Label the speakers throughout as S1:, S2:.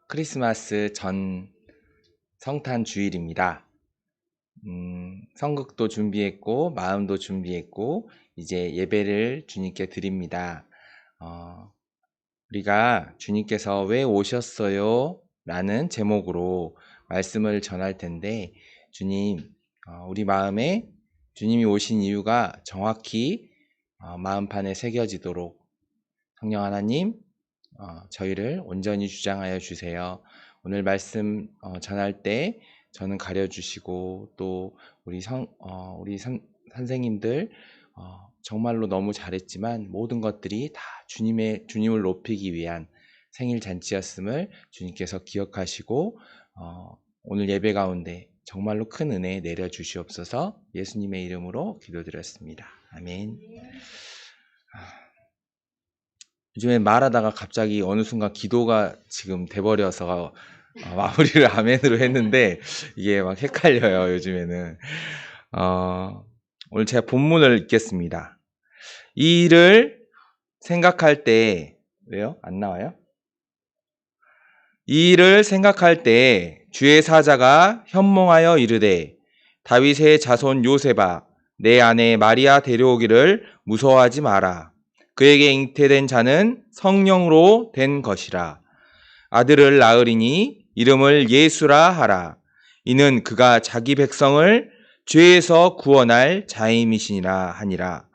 S1: 크리스마스 전 성탄 주일입니다. 성극도 준비했고 마음도 준비했고 이제 예배를 주님께 드립니다. 우리가 주님께서 왜 오셨어요? 라는 제목으로 말씀을 전할 텐데, 주님, 우리 마음에 주님이 오신 이유가 정확히 마음판에 새겨지도록 성령 하나님, 저희를 온전히 주장하여 주세요. 오늘 말씀 전할 때 저는 가려주시고, 또 우리 선생님들 정말로 너무 잘했지만 모든 것들이 다 주님을 높이기 위한 생일 잔치였음을 주님께서 기억하시고 오늘 예배 가운데 정말로 큰 은혜 내려주시옵소서. 예수님의 이름으로 기도드렸습니다. 아멘. 요즘에 말하다가 갑자기 어느 순간 기도가 지금 돼버려서 마무리를 아멘으로 했는데 이게 막 헷갈려요, 요즘에는. 오늘 제가 본문을 읽겠습니다. 이 일을 생각할 때, 왜요? 안 나와요? 이 일을 생각할 때 주의 사자가 현몽하여 이르되, 다윗의 자손 요셉아, 내 아내 마리아 데려오기를 무서워하지 마라. 그에게 잉태된 자는 성령으로 된 것이라. 아들을 낳으리니 이름을 예수라 하라. 이는 그가 자기 백성을 죄에서 구원할 자임이시니라 하니라.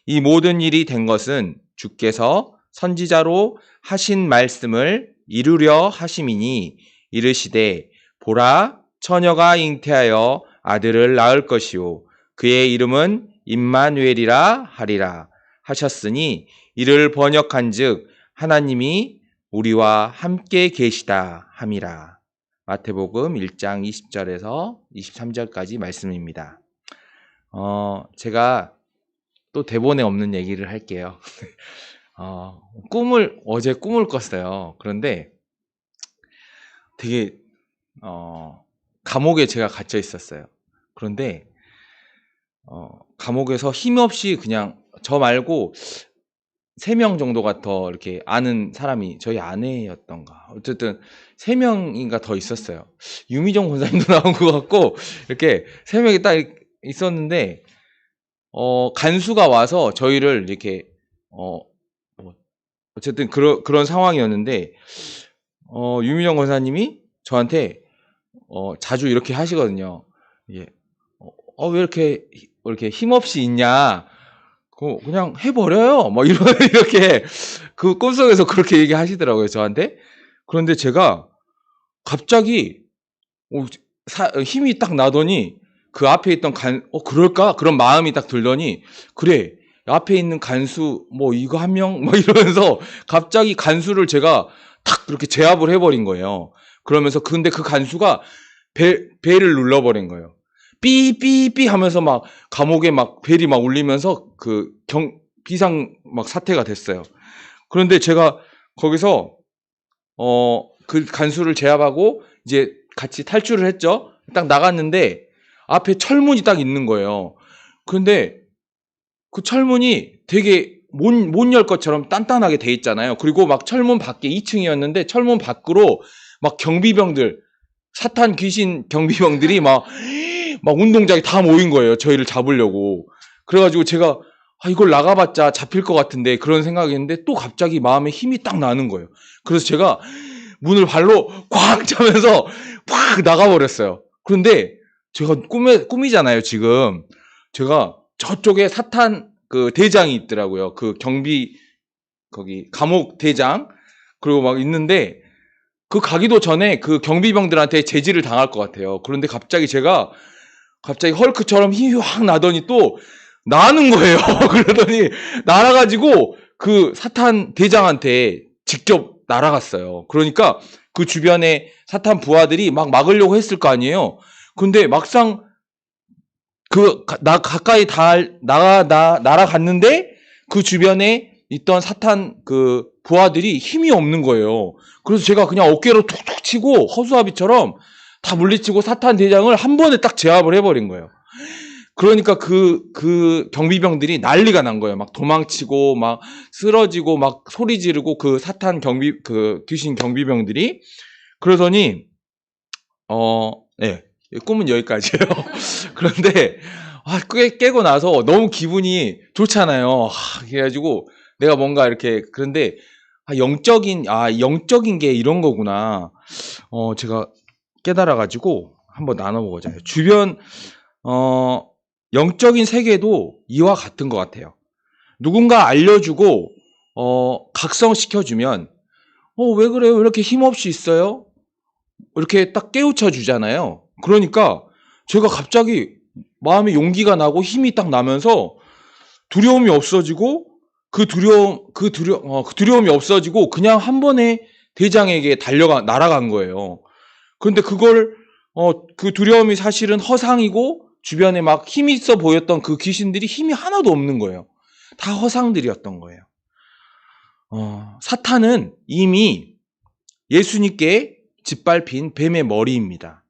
S1: 이 모든 일이 된 것은 주께서 선지자로 하신 말씀을 이루려 하심이니, 이르시되 보라, 처녀가 잉태하여 아들을 낳을 것이요 그의 이름은 임마누엘이라 하리라 하셨으니, 이를 번역한즉 하나님이 우리와 함께 계시다 함이라. 마태복음 1장 20절에서 23절까지 말씀입니다. 제가 또 대본에 없는 얘기를 할게요. 어제 꿈을 꿨어요. 그런데 되게 감옥에 제가 갇혀 있었어요. 그런데 감옥에서 힘없이 그냥 저 말고 3명 정도가 더 이렇게 아는 사람이, 저희 아내였던가, 어쨌든 3명인가 더 있었어요. 유미정 권사님도 나온 것 같고, 이렇게 3명이 딱 있었는데, 간수가 와서 저희를 이렇게, 어쨌든 그런 상황이었는데, 유미정 권사님이 저한테, 자주 이렇게 하시거든요. 예. 왜 이렇게 힘없이 있냐? 그냥 해버려요. 뭐 이렇게 그 꿈속에서 그렇게 얘기하시더라고요, 저한테. 그런데 제가 갑자기 힘이 딱 나더니 그 앞에 있던 그럴까? 그런 마음이 딱 들더니, 그래, 앞에 있는 간수 뭐 이거 한 명 뭐 이러면서 갑자기 간수를 제가 탁 그렇게 제압을 해버린 거예요. 그러면서 근데 그 간수가 벨을 눌러버린 거예요. 삐삐삐 하면서 막 감옥에 막 벨이 막 울리면서 그 비상 막 사태가 됐어요. 그런데 제가 거기서 그 간수를 제압하고 이제 같이 탈출을 했죠. 딱 나갔는데 앞에 철문이 딱 있는 거예요. 그런데 그 철문이 되게 못 열 것처럼 단단하게 돼 있잖아요. 그리고 막 철문 밖에 2층이었는데 철문 밖으로 막 경비병들, 사탄 귀신 경비병들이 막 운동장에 다 모인 거예요. 저희를 잡으려고. 그래가지고 제가 이걸 나가봤자 잡힐 것 같은데 그런 생각이었는데 또 갑자기 마음에 힘이 딱 나는 거예요. 그래서 제가 문을 발로 꽉 차면서 팍 나가버렸어요. 그런데 제가 꿈이잖아요, 지금. 제가 저쪽에 사탄 그 대장이 있더라고요. 그 거기 감옥 대장. 그리고 막 있는데 그 가기도 전에 그 경비병들한테 제지를 당할 것 같아요. 그런데 갑자기 헐크처럼 힘이 확 나더니 또 나는 거예요. 그러더니 날아가지고 그 사탄 대장한테 직접 날아갔어요. 그러니까 그 주변에 사탄 부하들이 막 막으려고 했을 거 아니에요. 근데 막상 가까이 날아갔는데 그 주변에 있던 사탄 그 부하들이 힘이 없는 거예요. 그래서 제가 그냥 어깨로 툭툭 치고 허수아비처럼 다 물리치고 사탄 대장을 한 번에 딱 제압을 해버린 거예요. 그러니까 그 경비병들이 난리가 난 거예요. 막 도망치고, 막 쓰러지고, 막 소리 지르고, 그 사탄 그 귀신 경비병들이. 그러더니, 네. 꿈은 여기까지예요. 그런데, 깨고 나서 너무 기분이 좋잖아요. 그래가지고, 내가 뭔가 이렇게, 그런데, 영적인 게 이런 거구나. 제가 깨달아가지고, 한번 나눠보고자 해요. 주변, 영적인 세계도 이와 같은 것 같아요. 누군가 알려주고, 각성시켜주면, 왜 그래요? 왜 이렇게 힘없이 있어요? 이렇게 딱 깨우쳐 주잖아요. 그러니까 제가 갑자기 마음에 용기가 나고 힘이 딱 나면서 두려움이 없어지고 그 두려움이 없어지고 그냥 한 번에 대장에게 날아간 거예요. 그런데 그 두려움이 사실은 허상이고 주변에 막 힘이 있어 보였던 그 귀신들이 힘이 하나도 없는 거예요. 다 허상들이었던 거예요. 사탄은 이미 예수님께 짓밟힌 뱀의 머리입니다.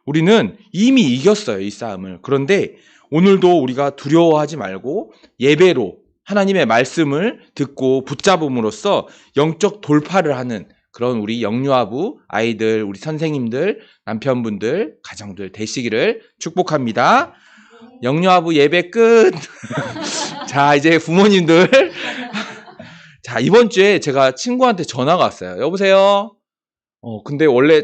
S1: 우리는 이미 이겼어요, 이 싸움을. 그런데 오늘도 우리가 두려워하지 말고 예배로 하나님의 말씀을 듣고 붙잡음으로써 영적 돌파를 하는 그런 우리 영유아부 아이들, 우리 선생님들, 남편분들, 가정들 되시기를 축복합니다. 영유아부 예배 끝. 자, 이제 부모님들. 자, 이번 주에 제가 친구한테 전화가 왔어요. 여보세요? 근데 원래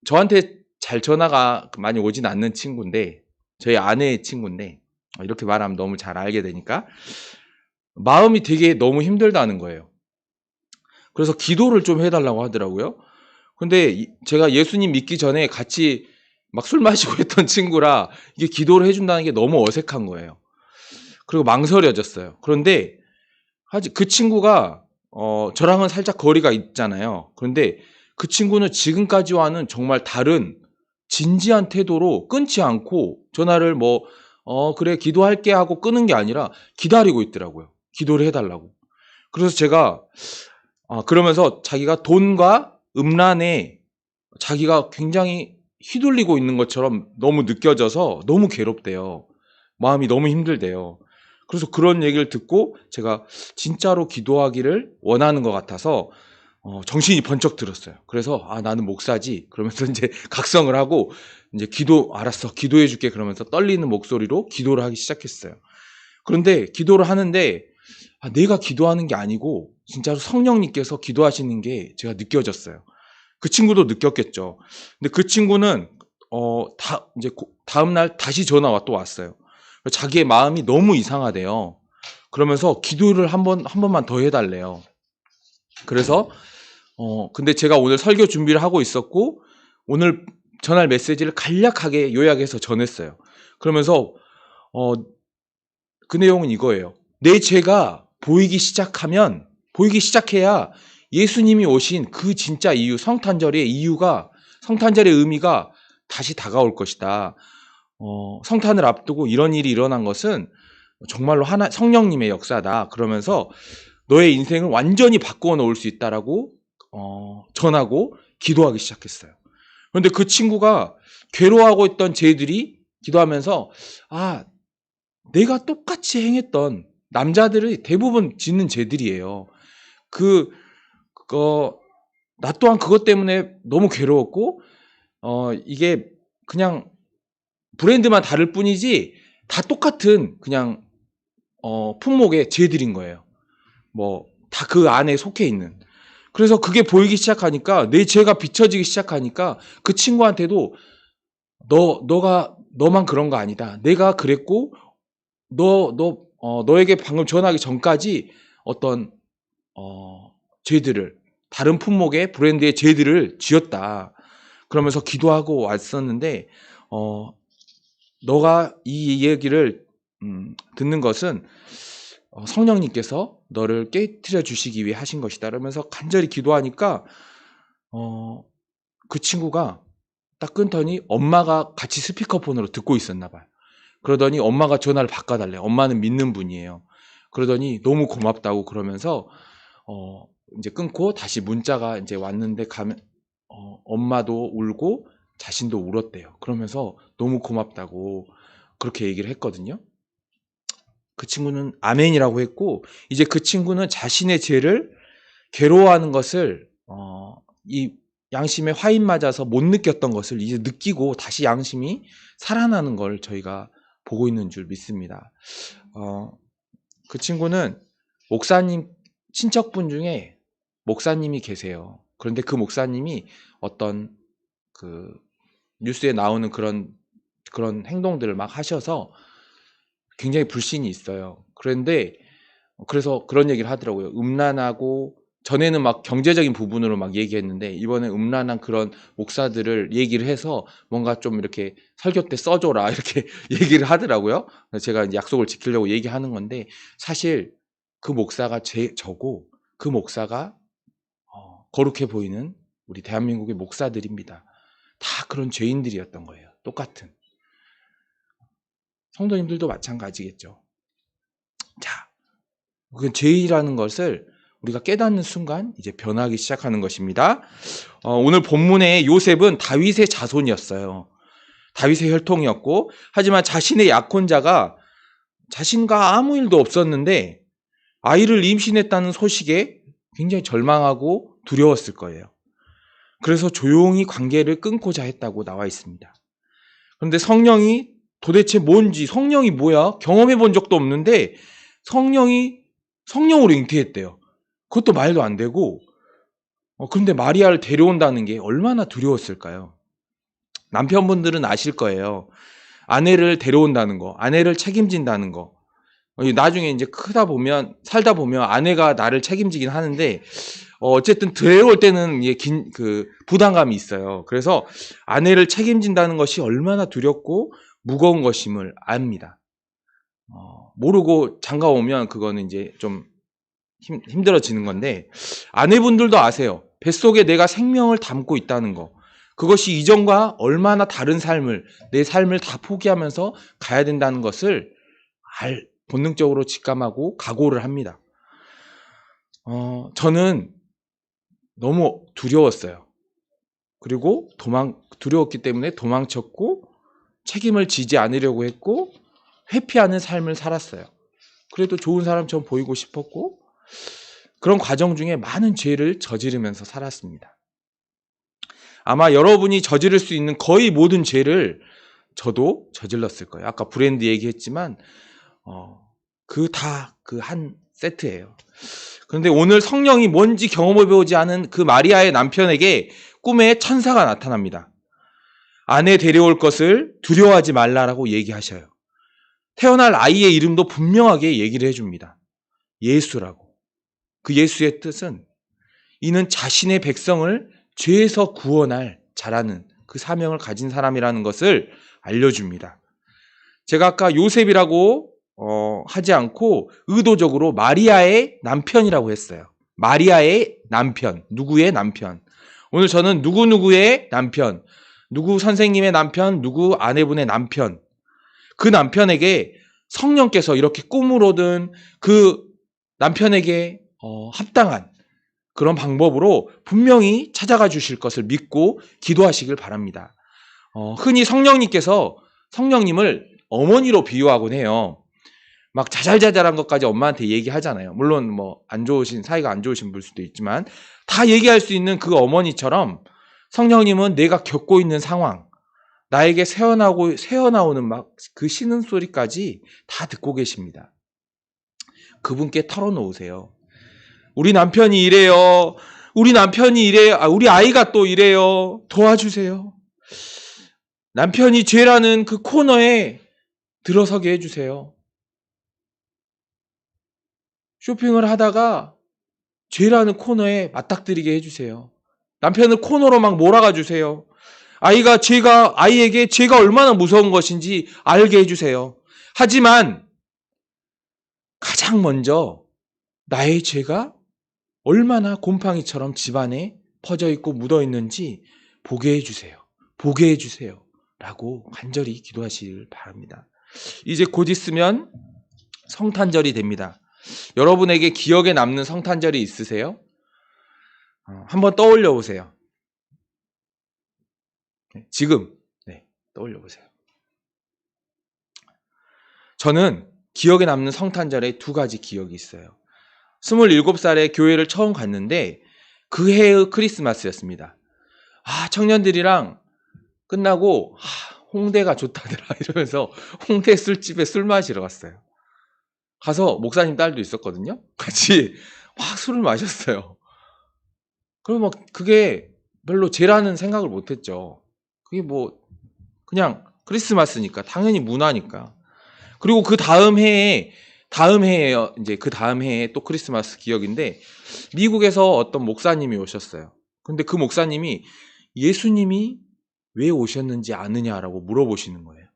S1: 저한테 잘 전화가 많이 오진 않는 친구인데, 저희 아내의 친구인데, 이렇게 말하면 너무 잘 알게 되니까, 마음이 되게 너무 힘들다는 거예요. 그래서 기도를 좀 해달라고 하더라고요. 근데 제가 예수님 믿기 전에 같이 막 술 마시고 했던 친구라 이게 기도를 해준다는 게 너무 어색한 거예요. 그리고 망설여졌어요. 그런데 그 친구가 저랑은 살짝 거리가 있잖아요. 그런데 그 친구는 지금까지와는 정말 다른 진지한 태도로 끊지 않고 전화를 그래 기도할게 하고 끊은 게 아니라 기다리고 있더라고요. 기도를 해달라고. 그래서 제가 그러면서 자기가 돈과 음란에 자기가 굉장히 휘둘리고 있는 것처럼 너무 느껴져서 너무 괴롭대요. 마음이 너무 힘들대요. 그래서 그런 얘기를 듣고 제가 진짜로 기도하기를 원하는 것 같아서 정신이 번쩍 들었어요. 그래서 나는 목사지. 그러면서 이제 각성을 하고 이제 알았어. 기도해 줄게. 그러면서 떨리는 목소리로 기도를 하기 시작했어요. 그런데 기도를 하는데 내가 기도하는 게 아니고 진짜로 성령님께서 기도하시는 게 제가 느껴졌어요. 그 친구도 느꼈겠죠. 근데 그 친구는 이제 다음 날 다시 전화가 또 왔어요. 자기의 마음이 너무 이상하대요. 그러면서 기도를 한 번만 더 해달래요. 그래서 근데 제가 오늘 설교 준비를 하고 있었고 오늘 전할 메시지를 간략하게 요약해서 전했어요. 그러면서 그 내용은 이거예요. 내 죄가 보이기 시작해야 예수님이 오신 그 진짜 이유, 성탄절의 의미가 다시 다가올 것이다. 성탄을 앞두고 이런 일이 일어난 것은 정말로 성령님의 역사다. 그러면서 너의 인생을 완전히 바꾸어 놓을 수 있다라고 전하고 기도하기 시작했어요. 그런데 그 친구가 괴로워하고 있던 죄들이 기도하면서 내가 똑같이 행했던 남자들이 대부분 짓는 죄들이에요. 나 또한 그것 때문에 너무 괴로웠고 이게 그냥 브랜드만 다를 뿐이지 다 똑같은 그냥 품목의 죄들인 거예요. 다 그 안에 속해 있는. 그래서 그게 보이기 시작하니까 내 죄가 비춰지기 시작하니까 그 친구한테도 너만 그런 거 아니다. 내가 그랬고 너에게 방금 전하기 전까지 어떤 죄들을 다른 품목의 브랜드의 죄들을 지었다. 그러면서 기도하고 왔었는데 너가 이 얘기를 듣는 것은 성령님께서 너를 깨트려 주시기 위해 하신 것이다. 그러면서 간절히 기도하니까 그 친구가 딱 끊더니 엄마가 같이 스피커폰으로 듣고 있었나 봐요. 그러더니 엄마가 전화를 바꿔달래요. 엄마는 믿는 분이에요. 그러더니 너무 고맙다고 그러면서 이제 끊고 다시 문자가 이제 왔는데 엄마도 울고 자신도 울었대요. 그러면서 너무 고맙다고 그렇게 얘기를 했거든요. 그 친구는 아멘이라고 했고, 이제 그 친구는 자신의 죄를 괴로워하는 것을 이 양심에 화인 맞아서 못 느꼈던 것을 이제 느끼고 다시 양심이 살아나는 걸 저희가 보고 있는 줄 믿습니다. 그 친구는 목사님 친척분 중에 목사님이 계세요. 그런데 그 목사님이 어떤 그 뉴스에 나오는 그런 행동들을 막 하셔서 굉장히 불신이 있어요. 그런데 그래서 그런 얘기를 하더라고요. 음란하고, 전에는 막 경제적인 부분으로 막 얘기했는데 이번에 음란한 그런 목사들을 얘기를 해서 뭔가 좀 이렇게 설교 때 써줘라 이렇게 얘기를 하더라고요. 제가 이제 약속을 지키려고 얘기하는 건데, 사실 그 목사가 저고 그 목사가 거룩해 보이는 우리 대한민국의 목사들입니다. 다 그런 죄인들이었던 거예요. 똑같은. 성도님들도 마찬가지겠죠. 자, 그 죄라는 것을 우리가 깨닫는 순간 이제 변하기 시작하는 것입니다. 오늘 본문의 요셉은 다윗의 자손이었어요. 다윗의 혈통이었고, 하지만 자신의 약혼자가 자신과 아무 일도 없었는데 아이를 임신했다는 소식에 굉장히 절망하고 두려웠을 거예요. 그래서 조용히 관계를 끊고자 했다고 나와 있습니다. 그런데 성령이 도대체 뭔지, 성령이 뭐야? 경험해 본 적도 없는데 성령으로 잉태했대요. 그것도 말도 안 되고, 그런데 마리아를 데려온다는 게 얼마나 두려웠을까요? 남편분들은 아실 거예요. 아내를 데려온다는 거, 아내를 책임진다는 거. 나중에 이제 살다 보면 아내가 나를 책임지긴 하는데, 어쨌든 데려올 때는 부담감이 있어요. 그래서 아내를 책임진다는 것이 얼마나 두렵고 무거운 것임을 압니다. 모르고 장가 오면 그거는 이제 좀 힘들어지는 건데, 아내분들도 아세요. 뱃속에 내가 생명을 담고 있다는 거. 그것이 이전과 얼마나 다른 내 삶을 다 포기하면서 가야 된다는 것을 본능적으로 직감하고 각오를 합니다. 저는 너무 두려웠어요. 그리고 두려웠기 때문에 도망쳤고, 책임을 지지 않으려고 했고, 회피하는 삶을 살았어요. 그래도 좋은 사람처럼 보이고 싶었고, 그런 과정 중에 많은 죄를 저지르면서 살았습니다. 아마 여러분이 저지를 수 있는 거의 모든 죄를 저도 저질렀을 거예요. 아까 브랜드 얘기했지만 그 한 세트예요. 그런데 오늘 성령이 뭔지 경험해보지 않은 그 마리아의 남편에게 꿈에 천사가 나타납니다. 아내 데려올 것을 두려워하지 말라라고 얘기하셔요. 태어날 아이의 이름도 분명하게 얘기를 해줍니다. 예수라고. 그 예수의 뜻은 이는 자신의 백성을 죄에서 구원할 자라는 그 사명을 가진 사람이라는 것을 알려줍니다. 제가 아까 요셉이라고 하지 않고 의도적으로 마리아의 남편이라고 했어요. 마리아의 남편, 누구의 남편. 오늘 저는 누구누구의 남편, 누구 선생님의 남편, 누구 아내분의 남편, 그 남편에게 성령께서 이렇게 꿈으로든 그 남편에게 합당한 그런 방법으로 분명히 찾아가 주실 것을 믿고 기도하시길 바랍니다. 흔히 성령님을 어머니로 비유하곤 해요. 막 자잘자잘한 것까지 엄마한테 얘기하잖아요. 물론 사이가 안 좋으신 분일 수도 있지만 다 얘기할 수 있는 그 어머니처럼 성령님은 내가 겪고 있는 상황, 나에게 새어나오는 막 그 신음소리까지 다 듣고 계십니다. 그분께 털어놓으세요. 우리 남편이 이래요. 우리 아이가 또 이래요. 도와주세요. 남편이 죄라는 그 코너에 들어서게 해주세요. 쇼핑을 하다가 죄라는 코너에 맞닥뜨리게 해주세요. 남편을 코너로 막 몰아가 주세요. 아이에게 죄가 얼마나 무서운 것인지 알게 해주세요. 하지만 가장 먼저 나의 죄가 얼마나 곰팡이처럼 집안에 퍼져 있고 묻어 있는지 보게 해주세요. 보게 해주세요. 라고 간절히 기도하시길 바랍니다. 이제 곧 있으면 성탄절이 됩니다. 여러분에게 기억에 남는 성탄절이 있으세요? 한번 떠올려 보세요. 지금 떠올려 보세요. 저는 기억에 남는 성탄절에 두 가지 기억이 있어요. 27살에 교회를 처음 갔는데 그 해의 크리스마스였습니다. 청년들이랑 끝나고 홍대가 좋다더라 이러면서 홍대 술집에 술 마시러 갔어요. 가서 목사님 딸도 있었거든요. 같이 막 술을 마셨어요. 그럼 막 그게 별로 죄라는 생각을 못 했죠. 그게 뭐 그냥 크리스마스니까 당연히 문화니까. 그리고 그 다음 해에요. 이제 그 다음 해에 또 크리스마스 기억인데 미국에서 어떤 목사님이 오셨어요. 근데 그 목사님이 예수님이 왜 오셨는지 아느냐라고 물어보시는 거예요.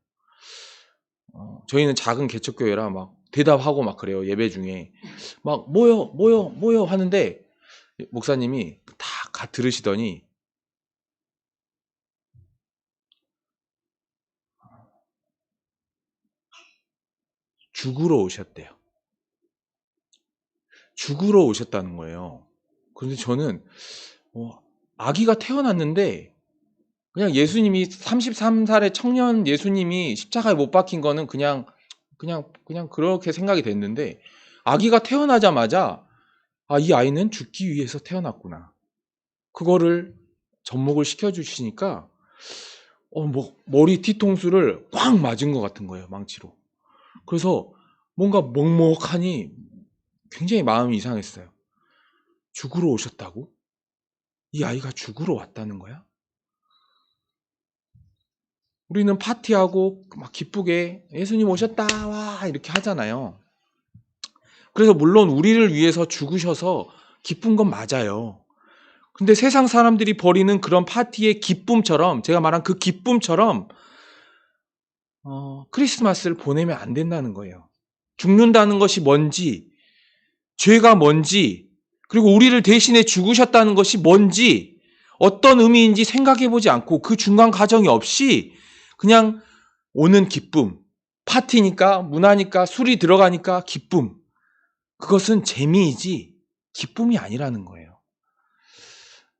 S1: 저희는 작은 개척교회라 막 대답하고 막 그래요. 예배 중에 막 뭐요 하는데 목사님이 다 들으시더니 죽으러 오셨대요. 죽으러 오셨다는 거예요. 그런데 저는 아기가 태어났는데 그냥 예수님이 33살의 청년 예수님이 십자가에 못 박힌 거는 그냥 그렇게 생각이 됐는데 아기가 태어나자마자 이 아이는 죽기 위해서 태어났구나. 그거를 접목을 시켜주시니까 머리 뒤통수를 꽉 맞은 것 같은 거예요. 망치로. 그래서 뭔가 먹먹하니 굉장히 마음이 이상했어요. 죽으러 오셨다고? 이 아이가 죽으러 왔다는 거야? 우리는 파티하고 막 기쁘게 예수님 오셨다 와 이렇게 하잖아요. 그래서 물론 우리를 위해서 죽으셔서 기쁜 건 맞아요. 근데 세상 사람들이 벌이는 그런 파티의 기쁨처럼 제가 말한 그 기쁨처럼 크리스마스를 보내면 안 된다는 거예요. 죽는다는 것이 뭔지, 죄가 뭔지, 그리고 우리를 대신해 죽으셨다는 것이 뭔지, 어떤 의미인지 생각해보지 않고 그 중간 과정이 없이 그냥 오는 기쁨, 파티니까, 문화니까, 술이 들어가니까 기쁨. 그것은 재미이지 기쁨이 아니라는 거예요.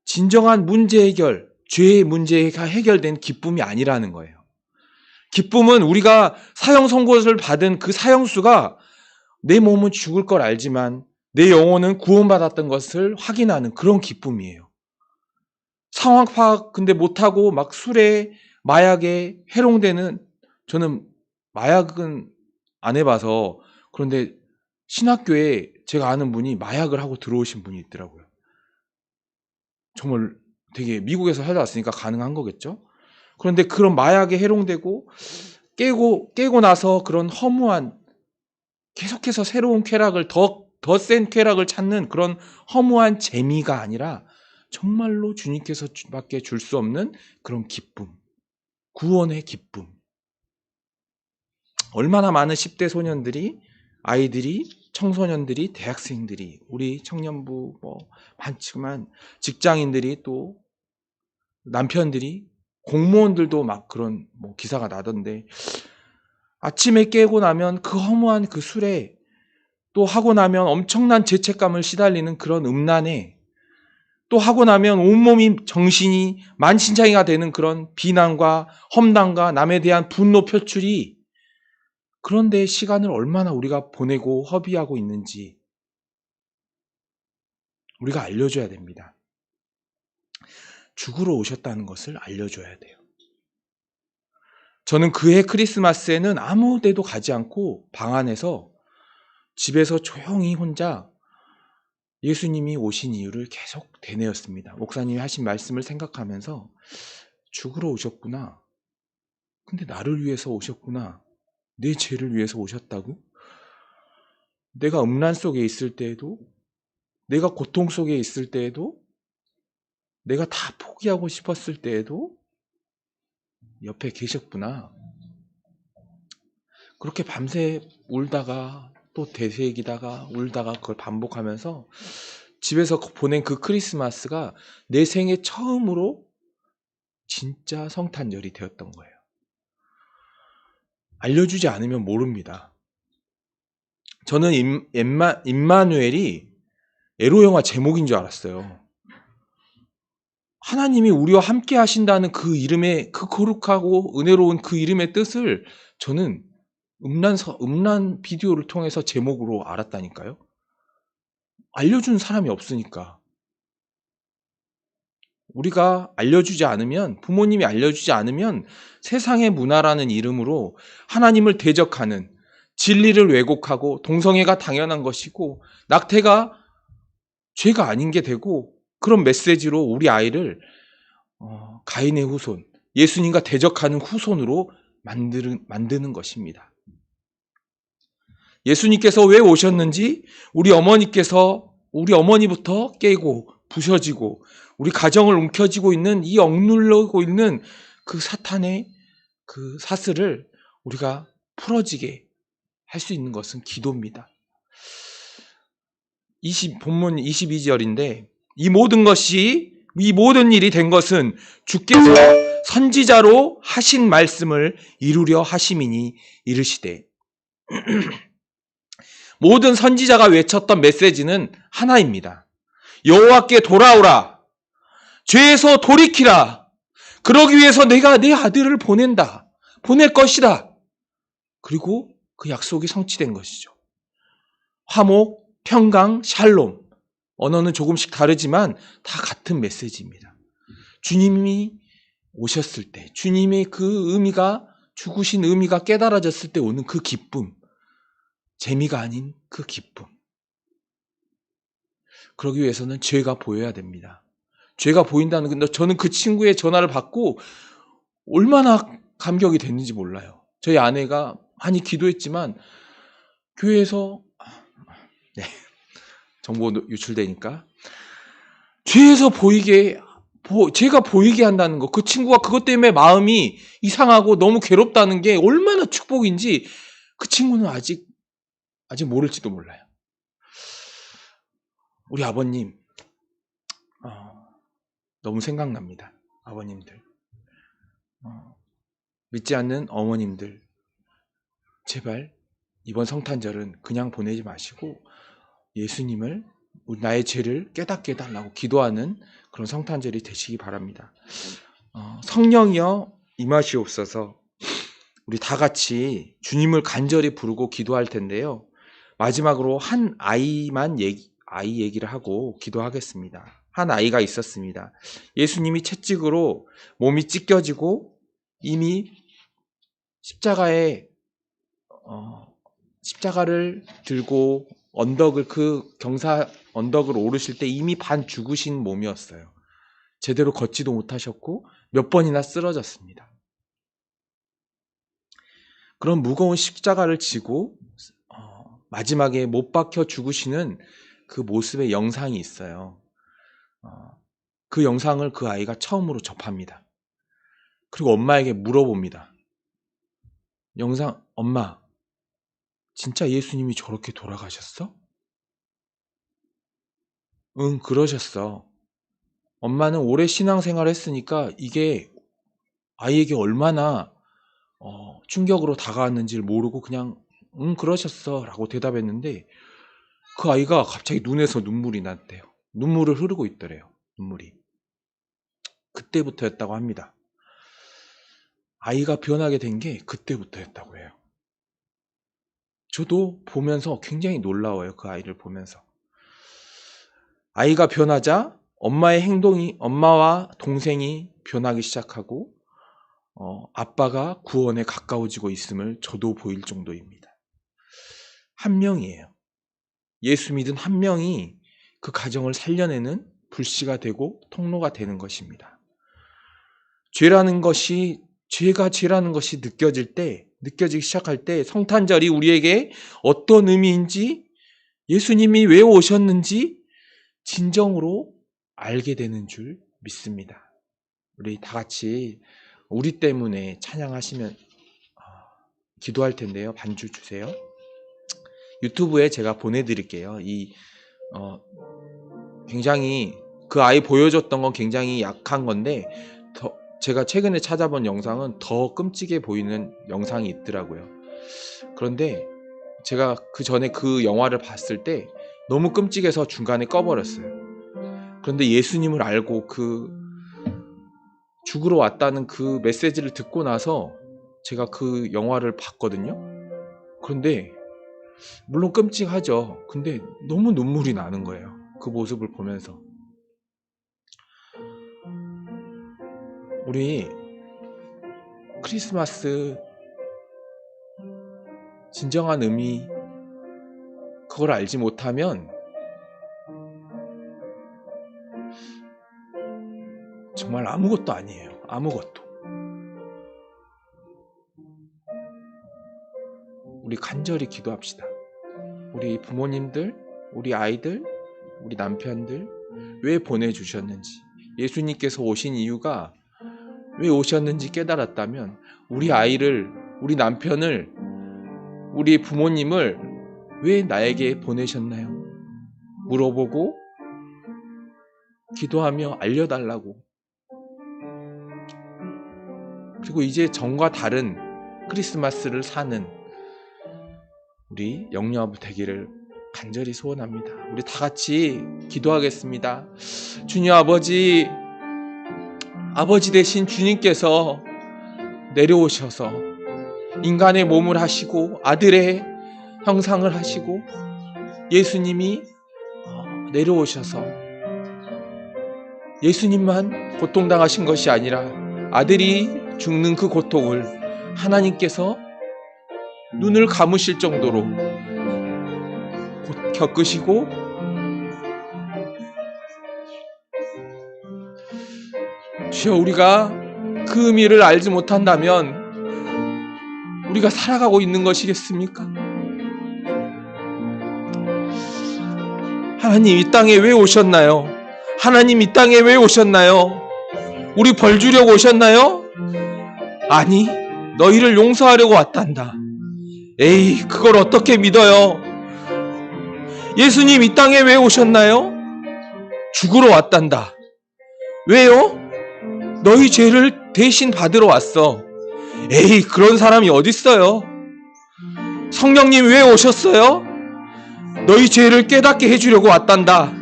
S1: 진정한 문제 해결, 죄의 문제가 해결된 기쁨이 아니라는 거예요. 기쁨은 우리가 사형 선고를 받은 그 사형수가 내 몸은 죽을 걸 알지만 내 영혼은 구원받았던 것을 확인하는 그런 기쁨이에요. 상황 파악 근데 못하고 막 술에 마약에 해롱되는 저는 마약은 안 해봐서 그런데 신학교에 제가 아는 분이 마약을 하고 들어오신 분이 있더라고요. 정말 되게 미국에서 살다 왔으니까 가능한 거겠죠? 그런데 그런 마약에 해롱되고 깨고 나서 그런 허무한 계속해서 새로운 쾌락을 더 센 쾌락을 찾는 그런 허무한 재미가 아니라 정말로 주님께서 밖에 줄 수 없는 그런 기쁨, 구원의 기쁨. 얼마나 많은 10대 소년들이, 아이들이, 청소년들이, 대학생들이, 우리 청년부 많지만 직장인들이 또 남편들이 공무원들도 막 그런 기사가 나던데 아침에 깨고 나면 그 허무한 그 술에 또 하고 나면 엄청난 죄책감을 시달리는 그런 음란에 또 하고 나면 온몸이 정신이 만신창이가 되는 그런 비난과 험담과 남에 대한 분노 표출이 그런데 시간을 얼마나 우리가 보내고 허비하고 있는지 우리가 알려줘야 됩니다. 죽으러 오셨다는 것을 알려줘야 돼요. 저는 그해 크리스마스에는 아무 데도 가지 않고 방 안에서 집에서 조용히 혼자 예수님이 오신 이유를 계속 되뇌었습니다. 목사님이 하신 말씀을 생각하면서 죽으러 오셨구나. 근데 나를 위해서 오셨구나. 내 죄를 위해서 오셨다고? 내가 음란 속에 있을 때에도, 내가 고통 속에 있을 때에도, 내가 다 포기하고 싶었을 때에도 옆에 계셨구나. 그렇게 밤새 울다가 또 되새기다가 울다가 그걸 반복하면서 집에서 보낸 그 크리스마스가 내 생애 처음으로 진짜 성탄절이 되었던 거예요. 알려주지 않으면 모릅니다. 저는 임마누엘이 에로 영화 제목인 줄 알았어요. 하나님이 우리와 함께 하신다는 그 이름의 그 거룩하고 은혜로운 그 이름의 뜻을 저는 음란 비디오를 통해서 제목으로 알았다니까요. 알려준 사람이 없으니까. 우리가 알려주지 않으면, 부모님이 알려주지 않으면 세상의 문화라는 이름으로 하나님을 대적하는, 진리를 왜곡하고 동성애가 당연한 것이고 낙태가 죄가 아닌 게 되고, 그런 메시지로 우리 아이를 가인의 후손, 예수님과 대적하는 후손으로 만드는 것입니다. 예수님께서 왜 오셨는지 우리 어머니부터 깨고 부셔지고 우리 가정을 움켜쥐고 있는, 이 억눌러고 있는 그 사탄의 그 사슬을 우리가 풀어지게 할 수 있는 것은 기도입니다. 본문 22절인데, 이 모든 일이 된 것은 주께서 선지자로 하신 말씀을 이루려 하심이니 이르시되. 모든 선지자가 외쳤던 메시지는 하나입니다. 여호와께 돌아오라. 죄에서 돌이키라. 그러기 위해서 내가 내 아들을 보낼 것이다. 그리고 그 약속이 성취된 것이죠. 화목, 평강, 샬롬. 언어는 조금씩 다르지만 다 같은 메시지입니다. 주님이 오셨을 때, 주님의 그 의미가, 죽으신 의미가 깨달아졌을 때 오는 그 기쁨, 재미가 아닌 그 기쁨. 그러기 위해서는 죄가 보여야 됩니다. 죄가 보인다는 건데, 저는 그 친구의 전화를 받고 얼마나 감격이 됐는지 몰라요. 저희 아내가 많이 기도했지만 교회에서 정보 유출되니까 죄에서 제가 보이게 한다는 거, 그 친구가 그것 때문에 마음이 이상하고 너무 괴롭다는 게 얼마나 축복인지 그 친구는 아직 모를지도 몰라요. 우리 아버님 너무 생각납니다. 아버님들, 믿지 않는 어머님들, 제발 이번 성탄절은 그냥 보내지 마시고 예수님을, 나의 죄를 깨닫게 해달라고 기도하는 그런 성탄절이 되시기 바랍니다. 성령이여 임하시옵소서. 우리 다 같이 주님을 간절히 부르고 기도할 텐데요. 마지막으로 한 아이 얘기를 하고 기도하겠습니다. 한 아이가 있었습니다. 예수님이 채찍으로 몸이 찢겨지고 이미 십자가를 들고 언덕을 오르실 때 이미 반 죽으신 몸이었어요. 제대로 걷지도 못하셨고 몇 번이나 쓰러졌습니다. 그런 무거운 십자가를 지고 마지막에 못 박혀 죽으시는 그 모습의 영상이 있어요. 그 영상을 그 아이가 처음으로 접합니다. 그리고 엄마에게 물어봅니다. 엄마, 진짜 예수님이 저렇게 돌아가셨어? 응, 그러셨어. 엄마는 오래 신앙생활을 했으니까 이게 아이에게 얼마나 충격으로 다가왔는지를 모르고 그냥 응, 그러셨어 라고 대답했는데, 그 아이가 갑자기 눈에서 눈물이 났대요. 눈물을 흐르고 있더래요. 눈물이. 그때부터였다고 합니다. 아이가 변하게 된 게 그때부터였다고 해요. 저도 보면서 굉장히 놀라워요. 그 아이를 보면서. 아이가 변하자 엄마와 동생이 변하기 시작하고 아빠가 구원에 가까워지고 있음을 저도 보일 정도입니다. 한 명이에요. 예수 믿은 한 명이 그 가정을 살려내는 불씨가 되고 통로가 되는 것입니다. 죄가 죄라는 것이 느껴지기 시작할 때 성탄절이 우리에게 어떤 의미인지, 예수님이 왜 오셨는지 진정으로 알게 되는 줄 믿습니다. 우리 다 같이 우리 때문에 찬양하시면 기도할 텐데요. 반주 주세요. 유튜브에 제가 보내드릴게요. 굉장히 그 아이 보여줬던 건 굉장히 약한 건데 제가 최근에 찾아본 영상은 더 끔찍해 보이는 영상이 있더라고요. 그런데 제가 그 전에 그 영화를 봤을 때 너무 끔찍해서 중간에 꺼버렸어요. 그런데 예수님을 알고 죽으러 왔다는 그 메시지를 듣고 나서 제가 그 영화를 봤거든요. 그런데 물론 끔찍하죠. 근데 너무 눈물이 나는 거예요. 그 모습을 보면서. 우리 크리스마스 진정한 의미, 그걸 알지 못하면 정말 아무것도 아니에요. 아무것도. 우리 간절히 기도합시다. 우리 부모님들, 우리 아이들, 우리 남편들 왜 보내주셨는지, 예수님께서 오신 이유가 왜 오셨는지 깨달았다면 우리 아이를, 우리 남편을, 우리 부모님을 왜 나에게 보내셨나요? 물어보고 기도하며 알려달라고. 그리고 이제 전과 다른 크리스마스를 사는 우리 영유아부 되기를 간절히 소원합니다. 우리 다 같이 기도하겠습니다. 주님 아버지, 아버지 되신 주님께서 내려오셔서 인간의 몸을 하시고 아들의 형상을 하시고 예수님이 내려오셔서 예수님만 고통당하신 것이 아니라 아들이 죽는 그 고통을 하나님께서 눈을 감으실 정도로 겪으시고 주여, 우리가 그 의미를 알지 못한다면 우리가 살아가고 있는 것이겠습니까? 하나님 이 땅에 왜 오셨나요? 하나님 이 땅에 왜 오셨나요? 우리 벌 주려고 오셨나요? 아니, 너희를 용서하려고 왔단다. 에이, 그걸 어떻게 믿어요? 예수님 이 땅에 왜 오셨나요? 죽으러 왔단다. 왜요? 너희 죄를 대신 받으러 왔어. 에이, 그런 사람이 어딨어요? 성령님 왜 오셨어요? 너희 죄를 깨닫게 해주려고 왔단다.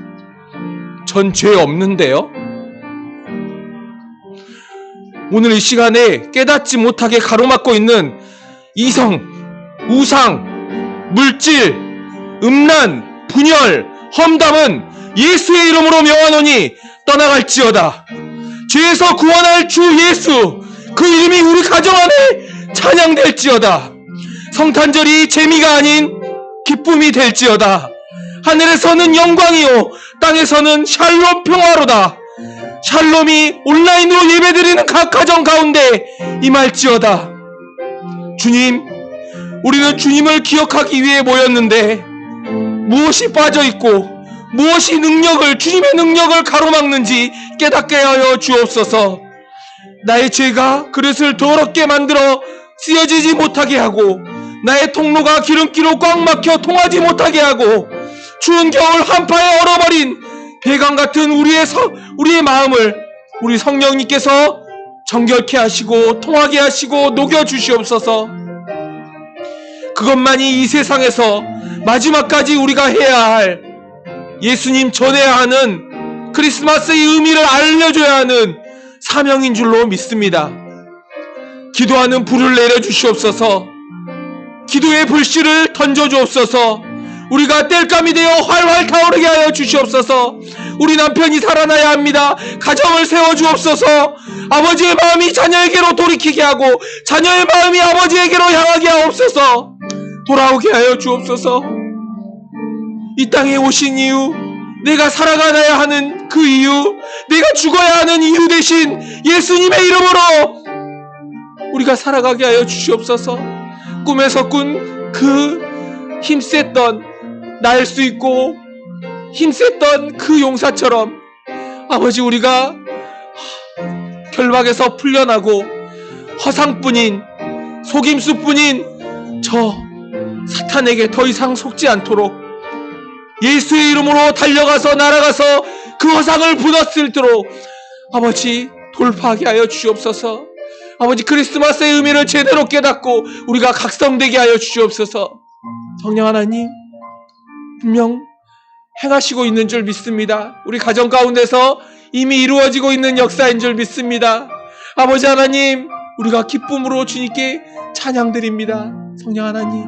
S1: 전 죄 없는데요? 오늘 이 시간에 깨닫지 못하게 가로막고 있는 이성, 우상, 물질, 음란, 분열, 험담은 예수의 이름으로 명하노니 떠나갈지어다. 죄에서 구원할 주 예수, 그 이름이 우리 가정 안에 찬양될지어다. 성탄절이 재미가 아닌 기쁨이 될지어다. 하늘에서는 영광이요 땅에서는 샬롬 평화로다. 샬롬이 온라인으로 예배드리는 각 가정 가운데 임할지어다. 주님, 우리는 주님을 기억하기 위해 모였는데 무엇이 빠져있고 무엇이 주님의 능력을 가로막는지 깨닫게 하여 주옵소서. 나의 죄가 그릇을 더럽게 만들어 쓰여지지 못하게 하고 나의 통로가 기름기로 꽉 막혀 통하지 못하게 하고 추운 겨울 한파에 얼어버린 배강 같은 우리의 마음을 우리 성령님께서 정결케 하시고 통하게 하시고 녹여주시옵소서. 그것만이 이 세상에서 마지막까지 우리가 해야 할, 예수님 전해야 하는, 크리스마스의 의미를 알려줘야 하는 사명인 줄로 믿습니다. 기도하는 불을 내려주시옵소서. 기도의 불씨를 던져주옵소서. 우리가 땔감이 되어 활활 타오르게 하여 주시옵소서. 우리 남편이 살아나야 합니다. 가정을 세워주옵소서. 아버지의 마음이 자녀에게로 돌이키게 하고 자녀의 마음이 아버지에게로 향하게 하옵소서. 돌아오게 하여 주옵소서. 이 땅에 오신 이유, 내가 살아가야 하는 그 이유, 내가 죽어야 하는 이유 대신 예수님의 이름으로 우리가 살아가게 하여 주시옵소서. 꿈에서 꾼 그 힘셌던, 날 수 있고 힘셌던 그 용사처럼 아버지, 우리가 결박에서 풀려나고 허상뿐인, 속임수뿐인 저 사탄에게 더 이상 속지 않도록 예수의 이름으로 달려가서 날아가서 그 허상을 부서뜨리도록 아버지 돌파하게 하여 주시옵소서. 아버지, 크리스마스의 의미를 제대로 깨닫고 우리가 각성되게 하여 주시옵소서. 성령 하나님, 분명 행하시고 있는 줄 믿습니다. 우리 가정 가운데서 이미 이루어지고 있는 역사인 줄 믿습니다. 아버지 하나님, 우리가 기쁨으로 주님께 찬양드립니다. 성령 하나님,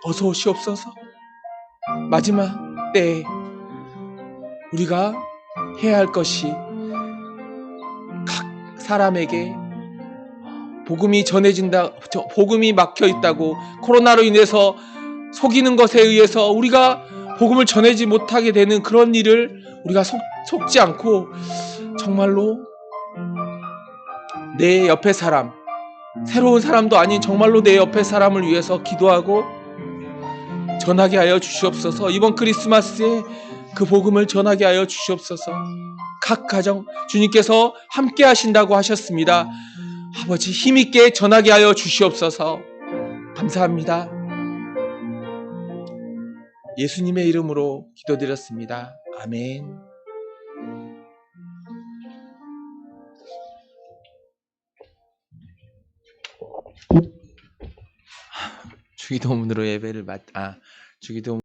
S1: 어서 오시옵소서. 마지막 때에 우리가 해야 할 것이 각 사람에게 복음이 전해진다, 복음이 막혀 있다고 코로나로 인해서 속이는 것에 의해서 우리가 복음을 전하지 못하게 되는 그런 일을 우리가 속지 않고 정말로 내 옆에 사람, 새로운 사람도 아닌 정말로 내 옆에 사람을 위해서 기도하고 전하게 하여 주시옵소서. 이번 크리스마스에 그 복음을 전하게 하여 주시옵소서. 각 가정 주님께서 함께 하신다고 하셨습니다. 아버지 힘있게 전하게 하여 주시옵소서. 감사합니다. 예수님의 이름으로 기도드렸습니다. 아멘. 주기도문으로 예배를 주기도문